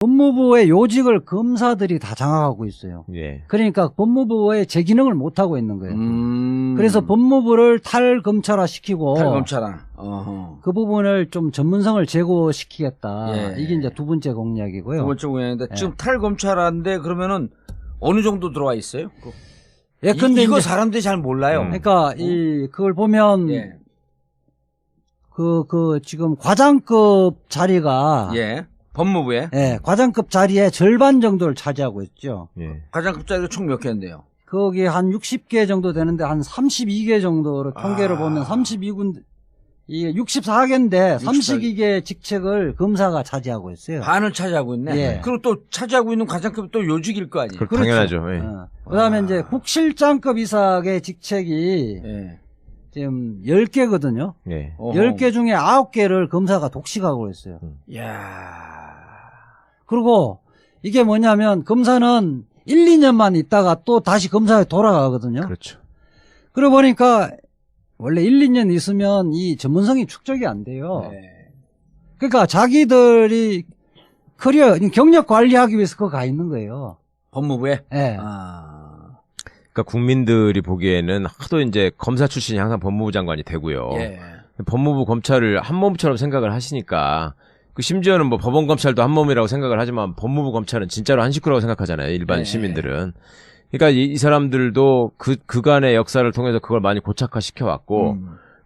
법무부의 요직을 검사들이 다 장악하고 있어요. 예. 그러니까 법무부의 제 기능을 못 하고 있는 거예요. 그래서 법무부를 탈검찰화 시키고 탈검찰화. 그 부분을 좀 전문성을 제고시키겠다. 예. 이게 이제 두 번째 공약이고요. 두 번째 공약인데 예. 지금 탈검찰화인데 그러면 어느 정도 들어와 있어요? 예, 근데 이거 이제 사람들이 잘 몰라요. 그러니까 그걸 보면 예. 지금 과장급 자리가 예. 법무부에 예, 과장급 자리의 절반 정도를 차지하고 있죠. 예. 과장급 자리가 총 몇 개인데요? 거기 한 60개 정도 되는데 한 32개 정도로 통계를 보면 32군 이게 64개인데 32개 직책을 검사가 차지하고 있어요. 반을 차지하고 있네. 예. 그리고 또 차지하고 있는 과장급이 또 요직일 거 아니에요? 그렇죠. 당연하죠. 예. 그다음에 이제 국실장급 이상의 직책이 예. 지금 10개거든요. 예. 10개 중에 9개를 검사가 독식하고 있어요. 야. 그리고 이게 뭐냐면 검사는 1, 2년만 있다가 또 다시 검사에 돌아가거든요. 그렇죠. 그러고 보니까 원래 1, 2년 있으면 이 전문성이 축적이 안 돼요. 네. 그러니까 자기들이 커리어, 경력 관리하기 위해서 그거 가 있는 거예요. 법무부에? 예. 그러니까 국민들이 보기에는 하도 이제 검사 출신이 항상 법무부 장관이 되고요. 예. 법무부 검찰을 한 몸처럼 생각을 하시니까 그 심지어는 뭐 법원 검찰도 한 몸이라고 생각을 하지만 법무부 검찰은 진짜로 한 식구라고 생각하잖아요. 일반 네. 시민들은. 그러니까 이 사람들도 그간의 역사를 통해서 그걸 많이 고착화 시켜왔고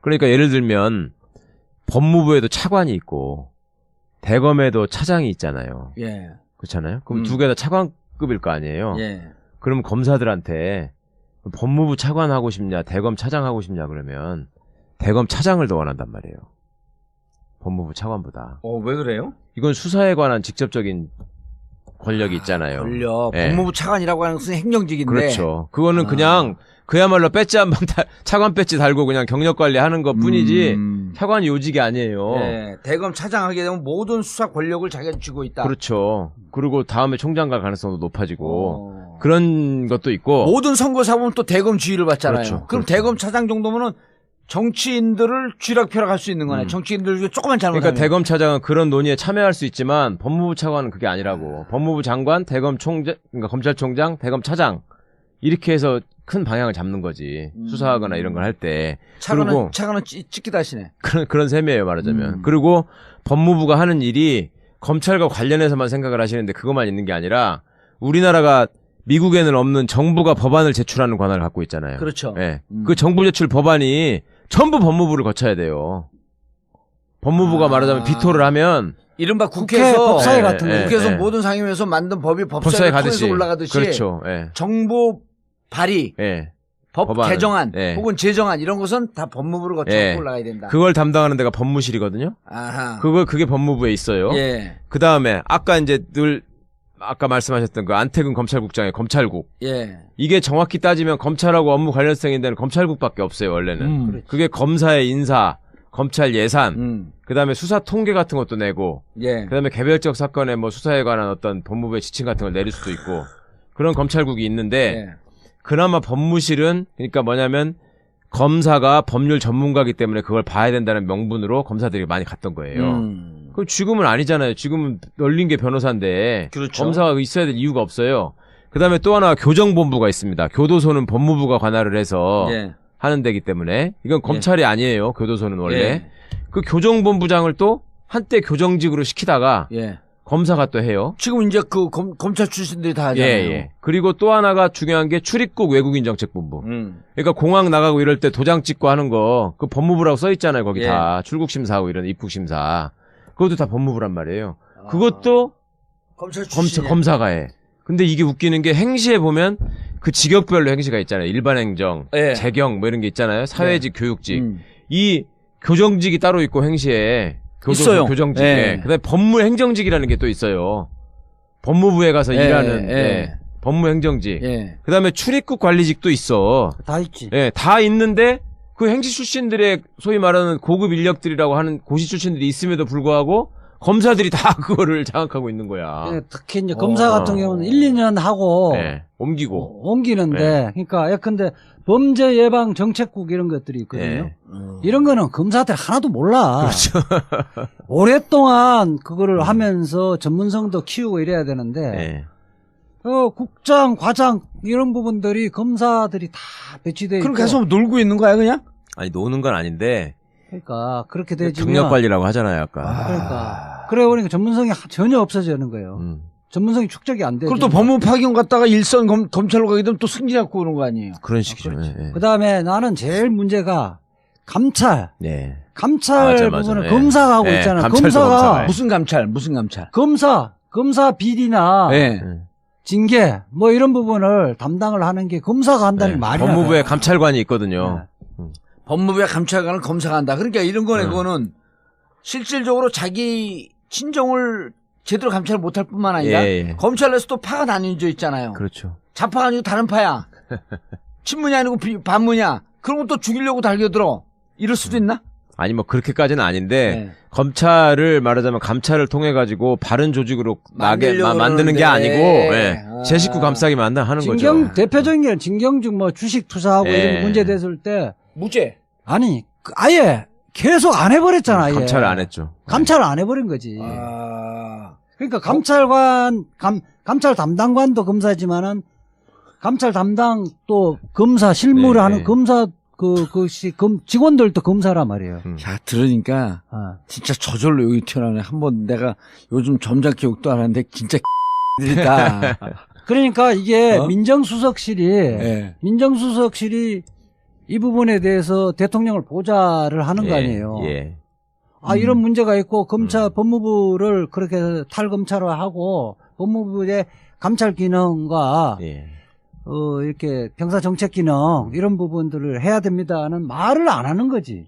그러니까 예를 들면 법무부에도 차관이 있고 대검에도 차장이 있잖아요. 예. 그렇잖아요. 그럼 두 개 다 차관급일 거 아니에요. 예. 그럼 검사들한테 법무부 차관 하고 싶냐 대검 차장 하고 싶냐 그러면 대검 차장을 더 원한단 말이에요. 법무부 차관보다. 왜 그래요? 이건 수사에 관한 직접적인 권력이 있잖아요. 권력. 예. 법무부 차관이라고 하는 것은 행정직인데. 그렇죠. 그거는 그냥 그야말로 배지 한 방 차관 배지 달고 그냥 경력 관리하는 것 뿐이지 차관 요직이 아니에요. 예. 대검 차장하게 되면 모든 수사 권력을 자기가 쥐고 있다. 그렇죠. 그리고 다음에 총장 갈 가능성도 높아지고 그런 것도 있고. 모든 선거 사보면 또 대검 지휘를 받잖아요. 그렇죠. 그럼 그렇죠. 대검 차장 정도면은 정치인들을 쥐락펴락할 수 있는 거네. 정치인들 중에 조금만 잘못하면. 그러니까 대검 차장은 그런 논의에 참여할 수 있지만 법무부 차관은 그게 아니라고. 법무부 장관, 대검 총장, 그러니까 검찰총장, 대검 차장 이렇게 해서 큰 방향을 잡는 거지. 수사하거나 이런 걸 할 때. 그리고 차관은 찍기도 하시네. 그런 셈이에요, 말하자면. 그리고 법무부가 하는 일이 검찰과 관련해서만 생각을 하시는데 그것만 있는 게 아니라 우리나라가 미국에는 없는 정부가 법안을 제출하는 권한을 갖고 있잖아요. 그렇죠. 예. 그 정부 제출 법안이 전부 법무부를 거쳐야 돼요. 법무부가 말하자면 비토를 하면 이른바 국회에서 법사위 같은 거. 국회에서 모든 상임위에서 만든 법이 법사위에 통해서 올라가듯이 그렇죠. 예. 정부 발의, 예. 법 법안은. 개정안 예. 혹은 제정안 이런 것은 다 법무부를 거쳐서 예. 올라가야 된다. 그걸 담당하는 데가 법무실이거든요. 아하. 그게 법무부에 있어요. 예. 그 다음에 아까 말씀하셨던 그 안태근 검찰국장의 검찰국. 예. 이게 정확히 따지면 검찰하고 업무 관련성인 데는 검찰국밖에 없어요, 원래는. 그게 검사의 인사, 검찰 예산, 그 다음에 수사 통계 같은 것도 내고, 예. 그 다음에 개별적 사건의 뭐 수사에 관한 어떤 법무부의 지침 같은 걸 내릴 수도 있고, 그런 검찰국이 있는데, 예. 그나마 법무실은, 그러니까 뭐냐면, 검사가 법률 전문가이기 때문에 그걸 봐야 된다는 명분으로 검사들이 많이 갔던 거예요. 그럼 지금은 아니잖아요. 지금은 널린 게 변호사인데 그렇죠. 검사가 있어야 될 이유가 없어요. 그다음에 또 하나 교정본부가 있습니다. 교도소는 법무부가 관할을 해서 예. 하는 데기 때문에 이건 검찰이 아니에요. 교도소는 원래. 예. 그 교정본부장을 또 한때 교정직으로 시키다가 예. 검사가 또 해요. 지금 이제 그 검찰 출신들이 다 하잖아요. 예. 그리고 또 하나가 중요한 게 출입국 외국인정책본부. 그러니까 공항 나가고 이럴 때 도장 찍고 하는 거 그 법무부라고 써 있잖아요. 거기 예. 다 출국심사하고 이런 입국심사. 그것도 다 법무부란 말이에요. 그것도 검찰 출신. 검사가 해. 근데 이게 웃기는 게 행시에 보면 그 직역별로 행시가 있잖아요. 일반행정, 예. 재경 뭐 이런 게 있잖아요. 사회직, 교육직. 이 교정직이 따로 있고 행시에 있어요. 교정직. 예. 그다음에 법무행정직이라는 게 또 있어요. 법무부에 가서 예. 일하는 예. 법무행정직. 예. 그다음에 출입국 관리직도 있어. 다 있지. 예, 다 있는데 그 행시 출신들의 소위 말하는 고급 인력들이라고 하는 고시 출신들이 있음에도 불구하고 검사들이 다 그거를 장악하고 있는 거야. 예, 특히 이제 검사 같은 경우는 1, 2년 하고 네, 옮기고. 옮기는데, 그러니까 예컨대 범죄 예방 정책국 이런 것들이 있거든요. 네. 이런 거는 검사들 하나도 몰라. 그렇죠. 오랫동안 그거를 하면서 전문성도 키우고 이래야 되는데, 네. 국장, 과장 이런 부분들이 검사들이 다 배치돼 있고. 그럼 계속 놀고 있는 거야 그냥? 아니 노는 건 아닌데 그러니까 그렇게 되지면 경력 관리라고 하잖아요, 아까. 그러니까 그래 보니까 전문성이 전혀 없어지는 거예요. 전문성이 축적이 안 되죠. 그리고 또 법무 파견 갔다가 일선 검찰로 가게 되면 또 승진하고 오는 거 아니에요? 그런 식이죠. 예. 그다음에 나는 제일 문제가 감찰. 네. 감찰 맞아. 부분을 예. 검사가 하고 예, 있잖아요. 감찰도 검사가 검사가. 무슨 감찰? 검사 비리나 예. 징계 뭐 이런 부분을 담당을 하는 게 검사가 한다는 게 말이 법무부에 감찰관이 있거든요. 법무부의 감찰관을 검사가 한다. 그러니까 이런 거네. 그거는 실질적으로 자기 친정을 제대로 감찰을 못할 뿐만 아니라 예. 검찰 내에서 또 파가 나뉘어져 있잖아요. 그렇죠. 좌파가 아니고 다른 파야. 친문이 아니고 반문이야. 그런 것도 죽이려고 달겨들어. 이럴 수도 있나? 아니 뭐 그렇게까지는 아닌데 네. 검찰을 말하자면 감찰을 통해 가지고 바른 조직으로 만들려고 만드는 게 그러는데. 아니고 예. 제 식구 감싸기 하는 거죠. 대표적인 게 진경중 뭐 주식 투자하고 예. 이런 문제 됐을 때 무죄. 아니 아예 계속 안 해버렸잖아. 아예. 감찰을 안 했죠. 감찰을 안 해버린 거지. 그러니까 감찰 담당관도 검사지만은 감찰 담당 또 검사 실무를 하는 검사 직원들도 검사란 말이에요. 야, 들으니까 진짜 저절로 여기 튀어나오네. 한번 내가 요즘 점장 기억도 안 하는데 진짜 들이다. 그러니까 이게 민정수석실이 예. 이 부분에 대해서 대통령을 보좌를 하는 거 아니에요. 예. 이런 문제가 있고 법무부를 그렇게 탈검찰화하고 법무부의 감찰 기능과 이렇게 병사 정책 기능 이런 부분들을 해야 됩니다는 말을 안 하는 거지.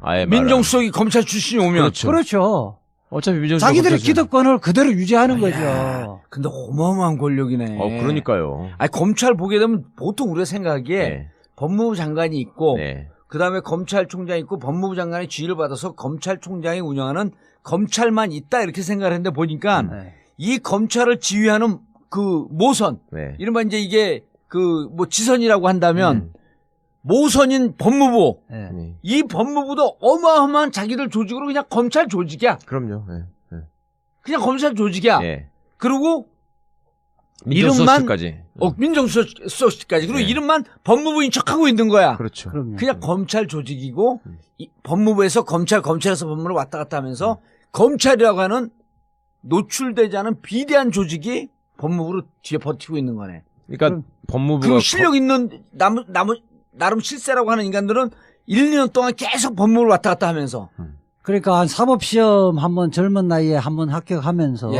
아예 민정수석이 검찰 출신이 오면 그렇죠. 어차피 민정수석 자기들의 기득권을 그대로 유지하는 거죠. 근데 어마어마한 권력이네. 그러니까요. 아니 검찰 보게 되면 보통 우리가 생각하기에 법무부 장관이 있고 그다음에 검찰총장이 있고 법무부 장관의 지휘를 받아서 검찰총장이 운영하는 검찰만 있다 이렇게 생각을 했는데 보니까 이 검찰을 지휘하는 그 모선 이른바 이제 이게 그 뭐 지선이라고 한다면 모선인 법무부 이 법무부도 어마어마한 자기들 조직으로 그냥 검찰 조직이야. 그럼요. 그냥 검찰 조직이야. 그리고 민정수석실까지. 민정수석실까지. 그리고 이름만 법무부인 척하고 있는 거야. 그렇죠. 그냥 검찰 조직이고 법무부에서 검찰에서 법무부로 왔다 갔다 하면서 검찰이라고 하는 노출되지 않은 비대한 조직이 법무부로 뒤에 버티고 있는 거네. 그러니까 법무부가 그리고 실력 있는 나름 실세라고 하는 인간들은 1, 2년 동안 계속 법무부를 왔다 갔다 하면서 그러니까 사법시험 한번 젊은 나이에 한번 합격하면서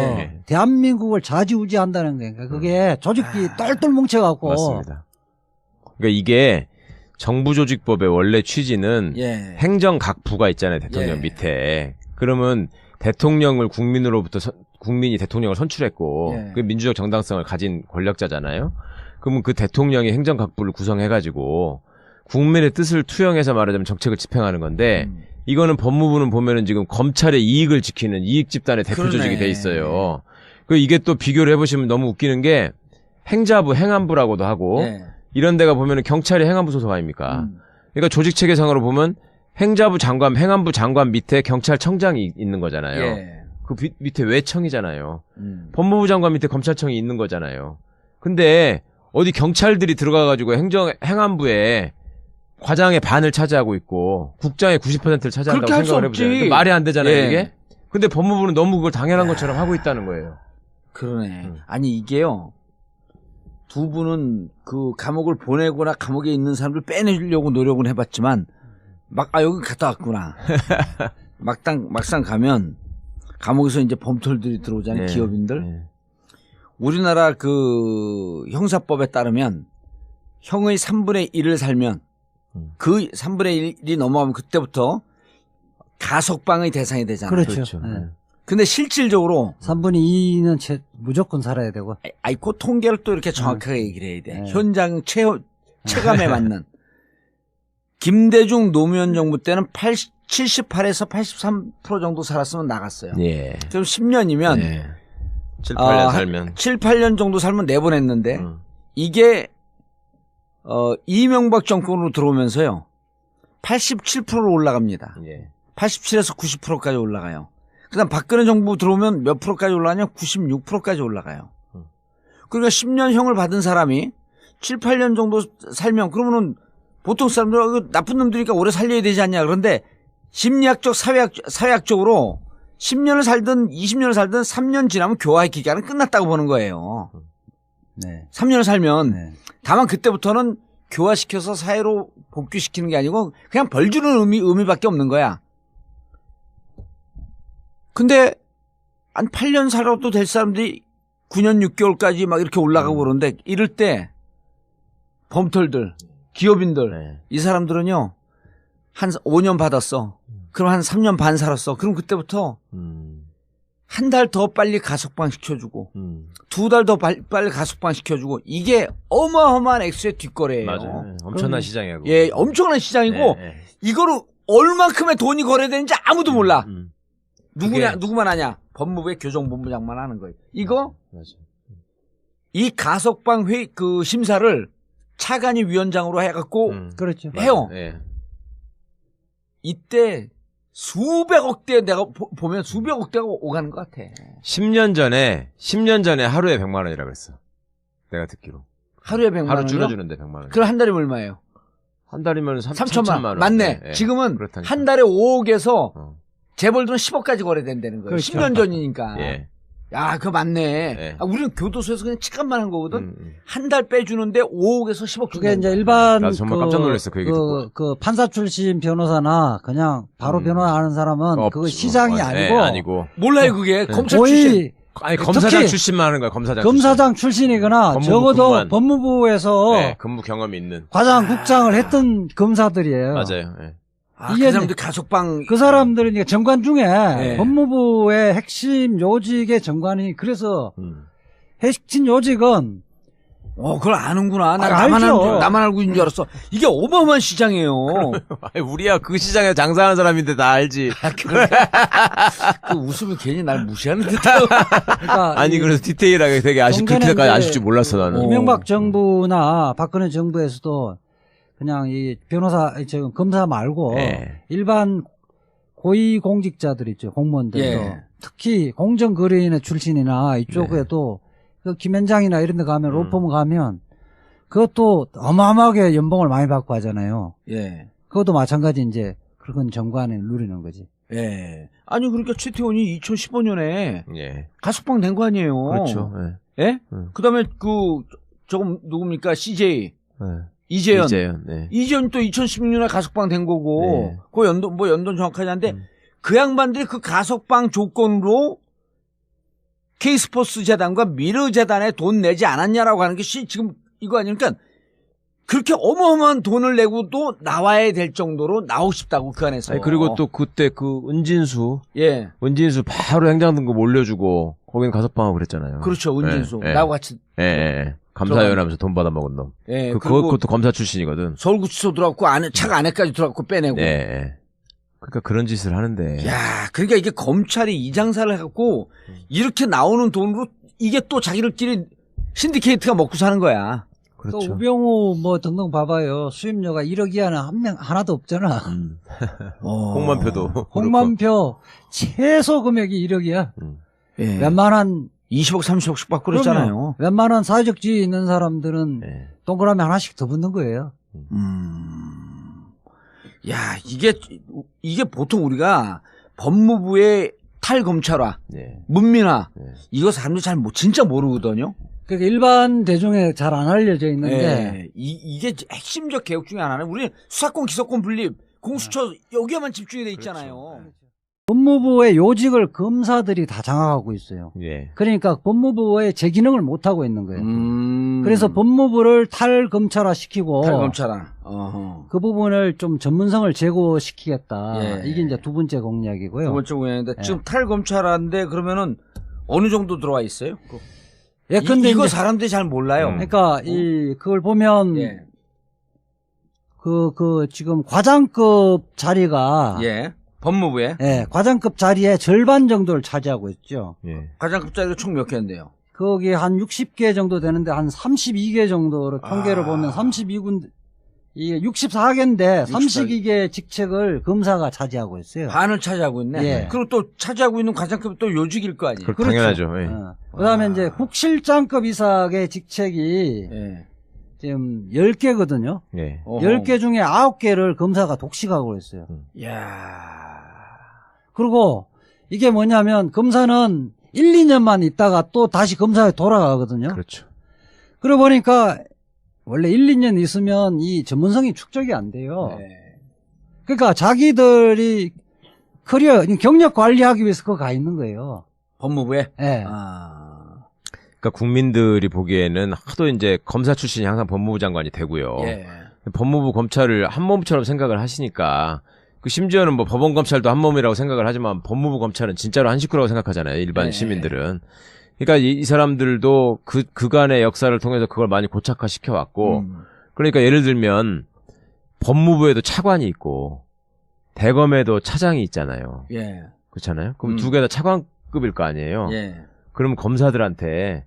대한민국을 좌지우지한다는 거니까 그게 조직이 똘똘 뭉쳐갖고 맞습니다. 그러니까 이게 정부조직법의 원래 취지는 행정각부가 있잖아요. 대통령 밑에. 그러면 대통령을 국민이 대통령을 선출했고 그 민주적 정당성을 가진 권력자잖아요. 그러면 그 대통령이 행정각부를 구성해가지고 국민의 뜻을 투영해서 말하자면 정책을 집행하는 건데 이거는 법무부는 보면은 지금 검찰의 이익을 지키는 이익 집단의 대표 조직이 돼 있어요. 그 이게 또 비교를 해보시면 너무 웃기는 게 행자부, 행안부라고도 하고 이런 데가 보면은 경찰이 행안부 소속 아닙니까? 그러니까 조직 체계상으로 보면 행자부 장관, 행안부 장관 밑에 경찰청장이 있는 거잖아요. 그 밑에 외청이잖아요. 법무부 장관 밑에 검찰청이 있는 거잖아요. 근데 어디 경찰들이 들어가가지고 행안부에 과장의 반을 차지하고 있고 국장의 90%를 차지한다고 생각을 해보세요. 말이 안 되잖아요, 이게. 근데 법무부는 너무 그걸 당연한 것처럼 하고 있다는 거예요. 그러네. 아니 이게요. 두 분은 그 감옥을 보내거나 감옥에 있는 사람들 빼내려고 노력은 해봤지만 여기 갔다 왔구나. 막상 가면 감옥에서 이제 범털들이 들어오잖아요. 기업인들. 우리나라 그 형사법에 따르면 형의 3분의 1을 살면 그 3분의 1이 넘어가면 그때부터 가석방의 대상이 되잖아요. 그렇죠. 근데 실질적으로 3분의 2는 무조건 살아야 되고. 그 통계를 또 이렇게 정확하게 얘기를 해야 돼. 현장 체감에 맞는. 김대중 노무현 정부 때는 78에서 83% 정도 살았으면 나갔어요. 예. 그럼 10년이면 예. 7, 8년 살면 7, 8년 정도 살면 내보냈는데 이게 이명박 정권으로 들어오면서요. 87%로 올라갑니다. 예. 87에서 90%까지 올라가요. 그다음 박근혜 정부 들어오면 몇 프로까지 올라가냐? 96%까지 올라가요. 그러니까 10년형을 받은 사람이 7, 8년 정도 살면 그러면은 보통 사람들은 나쁜 놈들이니까 오래 살려야 되지 않냐. 그런데 심리학적, 사회학적으로 10년을 살든 20년을 살든 3년 지나면 교화의 기간은 끝났다고 보는 거예요. 네. 3년을 살면 네. 다만 그때부터는 교화시켜서 사회로 복귀시키는 게 아니고 그냥 벌 주는 의미밖에 없는 거야. 근데 한 8년 살아도 될 사람들이 9년 6개월까지 막 이렇게 올라가고 그러는데 이럴 때 범털들, 기업인들 네. 이 사람들은요 한 5년 받았어. 그럼 한 3년 반 살았어. 그럼 그때부터 한 달 더 빨리 가석방 시켜주고 2달 더 빨리 가석방 시켜주고 이게 어마어마한 액수의 뒷거래예요. 맞아요. 엄청난 시장이에요. 예, 엄청난 시장이고 예. 이거를 얼만큼의 돈이 거래되는지 아무도 몰라. 그게... 누구만 아냐? 법무부의 교정본부장만 하는 거예요. 이거 맞아. 이 가석방 회의 그 심사를 차관이 위원장으로 해갖고 그렇죠. 해요. 예. 이때 수백억 대 내가 보면 수백억 대가 오가는 것 같아. 10년 전에 하루에 100만 원이라고 그랬어. 내가 듣기로. 하루에 100만 원. 하루 줄여주는데 100만 원. 그럼 한 달에 얼마예요? 한 달이면 3천만 원. 맞네. 예, 예. 지금은 그렇다니까. 한 달에 5억에서 재벌들은 10억까지 거래된다는 거예요. 그렇죠. 10년 전이니까. 예. 야, 그거 맞네. 예. 우리는 교도소에서 그냥 치감만 한 거거든. 한 달 빼주는데 5억에서 10억 그게 이제 일반 나 정말 깜짝 놀랐어, 그 얘기 듣고. 그 판사 출신 변호사나 그냥 바로 변호하는 사람은 그거 시장이 아니고, 아니고. 몰라요, 그게. 검찰 거의 출신. 아니 검사장 출신만 하는 거야. 검사장 출신이거나 법무부 적어도 근무한. 법무부에서 네, 근무 경험이 있는. 과장국장을 했던 검사들이에요. 맞아요. 예. 그 사람들 가석방. 그 사람들은 이제 정관 중에 네. 법무부의 핵심 요직의 정관이 그래서 핵심 요직은 그걸 아는구나. 나 알죠. 나만 알고 있는 줄 알았어. 이게 어마어마한 시장이에요. 아니, 우리야 그 시장에 장사하는 사람인데 다 알지. 그 웃으면 괜히 날 무시하는 듯하고. 그러니까 아니 그래서 디테일하게 되게 그렇게까지 아실 줄 몰랐어 나는. 이명박 정부나 박근혜 정부에서도 그냥 이 검사 말고 일반 고위공직자들 있죠. 공무원들도 특히 공정거래인의 출신이나 이쪽에도 그 김현장이나 이런 데 가면 로펌 가면 그것도 어마어마하게 연봉을 많이 받고 하잖아요. 예. 그것도 마찬가지 이제 그건 정관에 누리는 거지. 예. 아니 그러니까 최태원이 2015년에 가석방 된 거 아니에요. 그렇죠. 예? 그다음에 저건 누굽니까? CJ. 이재현. 이재현 또 2016년에 가석방 된 거고. 그 연돈 정확하지 않은데 그 양반들이 그 가석방 조건으로 K스포츠 재단과 미르 재단에 돈 내지 않았냐라고 하는 게 지금 이거 아니니까 그렇게 어마어마한 돈을 내고도 나와야 될 정도로 나오고 싶다고 그 안에서. 아니, 그리고 또 그때 그 은진수 바로 행장등급 올려주고 거기는 가석방하고 그랬잖아요. 그렇죠. 은진수. 나하고 같이. 감사위원 하면서 돈 받아 먹은 놈. 그것도 검사 출신이거든. 서울구치소 들어갔고 차가 안에까지 들어갔고 빼내고. 그러니까 그런 짓을 하는데. 야, 그러니까 이게 검찰이 이 장사를 해갖고 이렇게 나오는 돈으로 이게 또 자기들끼리 신디케이트가 먹고 사는 거야. 그렇죠. 또 우병우 등등 봐봐요. 수임료가 1억 이하는 하나도 없잖아. 홍만표도. 홍만표 최소 금액이 1억이야. 웬만한 20억, 30억씩 받고 그랬잖아요. 웬만한 사회적 지위 있는 사람들은 동그라미 하나씩 더 붙는 거예요. 야, 이게 보통 우리가 법무부의 탈검찰화, 문민화, 이거 사람들이 진짜 모르거든요. 그러니까 일반 대중에 잘 안 알려져 있는데. 이게 핵심적 개혁 중에 하나는 우리는 수사권, 기소권 분립, 공수처 여기에만 집중이 돼 있잖아요. 법무부의 요직을 검사들이 다 장악하고 있어요. 그러니까 법무부의 제 기능을 못 하고 있는 거예요. 그래서 법무부를 탈검찰화 시키고 그 부분을 좀 전문성을 제고시키겠다. 이게 이제 두 번째 공약이고요. 두 번째 공약인데 지금 탈검찰화인데 그러면은 어느 정도 들어와 있어요? 근데 이거 사람들이 잘 몰라요. 그러니까 그걸 보면 지금 과장급 자리가. 예. 법무부에? 예, 과장급 자리의 절반 정도를 차지하고 있죠. 예. 과장급 자리가 총 몇 개인데요? 거기 한 60개 정도 되는데 한 32개 정도로 통계를 보면 32군, 이게 64개인데 32개 직책을 검사가 차지하고 있어요. 반을 차지하고 있네. 예. 그리고 또 차지하고 있는 과장급이 또 요직일 거 아니에요? 그렇죠. 당연하죠. 예. 그다음에 이제 국실장급 이상의 직책이 예. 지금 10개거든요. 예. 10개 중에 9개를 검사가 독식하고 있어요. 이야. 그리고 이게 뭐냐면 검사는 1, 2년만 있다가 또 다시 검사에 돌아가거든요. 그렇죠. 그러고 보니까 원래 1, 2년 있으면 이 전문성이 축적이 안 돼요. 네. 그러니까 자기들이 커리어, 경력 관리하기 위해서 그거 가 있는 거예요. 법무부에? 예. 그러니까 국민들이 보기에는 하도 이제 검사 출신이 항상 법무부 장관이 되고요. 예. 법무부 검찰을 한 몸처럼 생각을 하시니까 그 심지어는 뭐 법원 검찰도 한 몸이라고 생각을 하지만 법무부 검찰은 진짜로 한 식구라고 생각하잖아요. 일반 시민들은. 그러니까 이 사람들도 그간의 역사를 통해서 그걸 많이 고착화 시켜왔고 그러니까 예를 들면 법무부에도 차관이 있고 대검에도 차장이 있잖아요. 예. 그렇잖아요. 그럼 두 개 다 차관급일 거 아니에요. 예. 그러면 검사들한테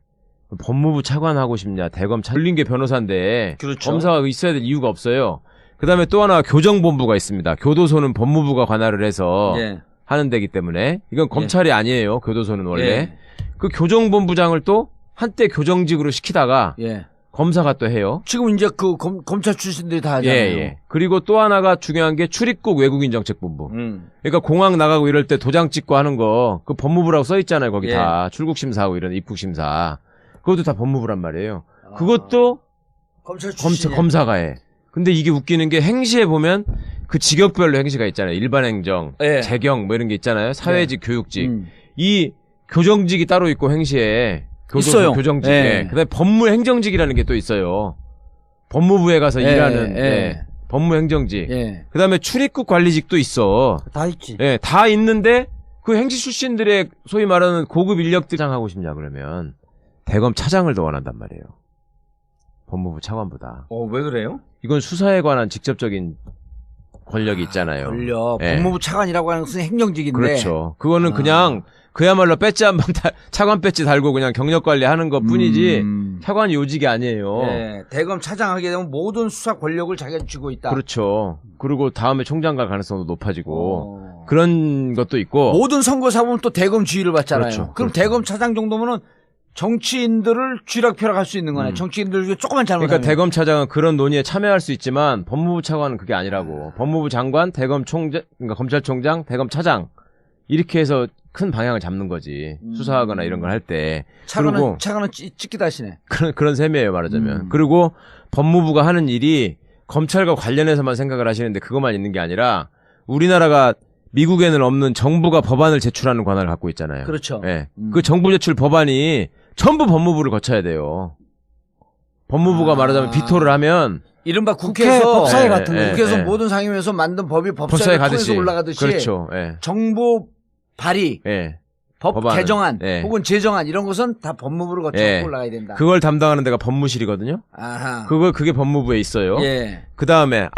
법무부 차관 하고 싶냐, 대검 돌린 게 변호사인데 그렇죠. 검사가 있어야 될 이유가 없어요. 그다음에 또 하나 교정본부가 있습니다. 교도소는 법무부가 관할을 해서 예. 하는 데기 때문에 이건 검찰이 아니에요. 교도소는 원래. 예. 그 교정본부장을 또 한때 교정직으로 시키다가 예. 검사가 또 해요. 지금 이제 그 검찰 출신들이 다 하잖아요. 예. 그리고 또 하나가 중요한 게 출입국 외국인정책본부. 그러니까 공항 나가고 이럴 때 도장 찍고 하는 거 그 법무부라고 써 있잖아요. 거기 예. 다 출국심사하고 이런 입국심사. 그것도 다 법무부란 말이에요. 그것도 검찰 출신. 검사가 해. 근데 이게 웃기는 게 행시에 보면 그 직역별로 행시가 있잖아요. 일반행정, 예. 재경 뭐 이런 게 있잖아요. 사회직, 교육직. 이 교정직이 따로 있고 행시에 있어요. 교정직. 예. 그다음에 법무행정직이라는 게 또 있어요. 법무부에 가서 예. 일하는 예. 법무행정직. 예. 그다음에 출입국 관리직도 있어. 다 있지. 예, 다 있는데 그 행시 출신들의 소위 말하는 고급 인력들 하고 싶냐 그러면 대검 차장을 더 원한단 말이에요. 법무부 차관보다. 왜 그래요? 이건 수사에 관한 직접적인 권력이 있잖아요. 권력. 예. 법무부 차관이라고 하는 것은 행정직인데. 그렇죠. 그거는 그냥 그야말로 배지 한 방 차관 배지 달고 그냥 경력 관리하는 것 뿐이지 차관이 요직이 아니에요. 예. 대검 차장하게 되면 모든 수사 권력을 자기가 쥐고 있다. 그렇죠. 그리고 다음에 총장 갈 가능성도 높아지고 그런 것도 있고 모든 선거 사보면 또 대검 지휘를 받잖아요. 그렇죠. 그럼 그렇죠. 대검 차장 정도면은 정치인들을 쥐락펴락할 수 있는 거네. 정치인들 중에 조금만 잘못하면. 그러니까 대검 차장은 그런 논의에 참여할 수 있지만 법무부 차관은 그게 아니라고. 법무부 장관, 대검 총장, 그러니까 검찰총장, 대검 차장 이렇게 해서 큰 방향을 잡는 거지. 수사하거나 이런 걸 할 때. 그리고 차관은 찍기도 하시네. 그런 셈이에요, 말하자면. 그리고 법무부가 하는 일이 검찰과 관련해서만 생각을 하시는데 그것만 있는 게 아니라 우리나라가 미국에는 없는 정부가 법안을 제출하는 권한을 갖고 있잖아요. 그렇죠. 예. 그 정부 제출 법안이 전부 법무부를 거쳐야 돼요. 법무부가 말하자면 비토를 하면 이른바 국회 국회에서 법사위 같은 거. 국회에서 모든 상임위에서 만든 법이 법사위에 통해서 올라가듯이 그렇죠. 예. 정부 발의, 예. 법 법안은. 개정안 예. 혹은 제정안 이런 것은 다 법무부를 거쳐서 예. 올라가야 된다. 그걸 담당하는 데가 법무실이거든요. 아하. 그게 법무부에 있어요. 예. 그 다음에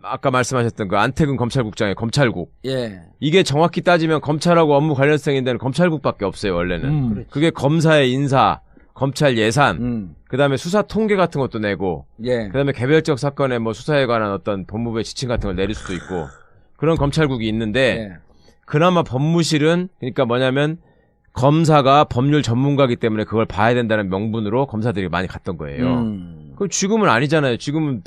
아까 말씀하셨던 그 안태근 검찰국장의 검찰국. 예. 이게 정확히 따지면 검찰하고 업무 관련성인 데는 검찰국밖에 없어요, 원래는. 그게 검사의 인사, 검찰 예산, 그 다음에 수사 통계 같은 것도 내고, 예. 그 다음에 개별적 사건의 뭐 수사에 관한 어떤 법무부의 지침 같은 걸 내릴 수도 있고, 그런 검찰국이 있는데, 예. 그나마 법무실은, 그러니까 뭐냐면, 검사가 법률 전문가이기 때문에 그걸 봐야 된다는 명분으로 검사들이 많이 갔던 거예요. 그럼 지금은 아니잖아요. 지금은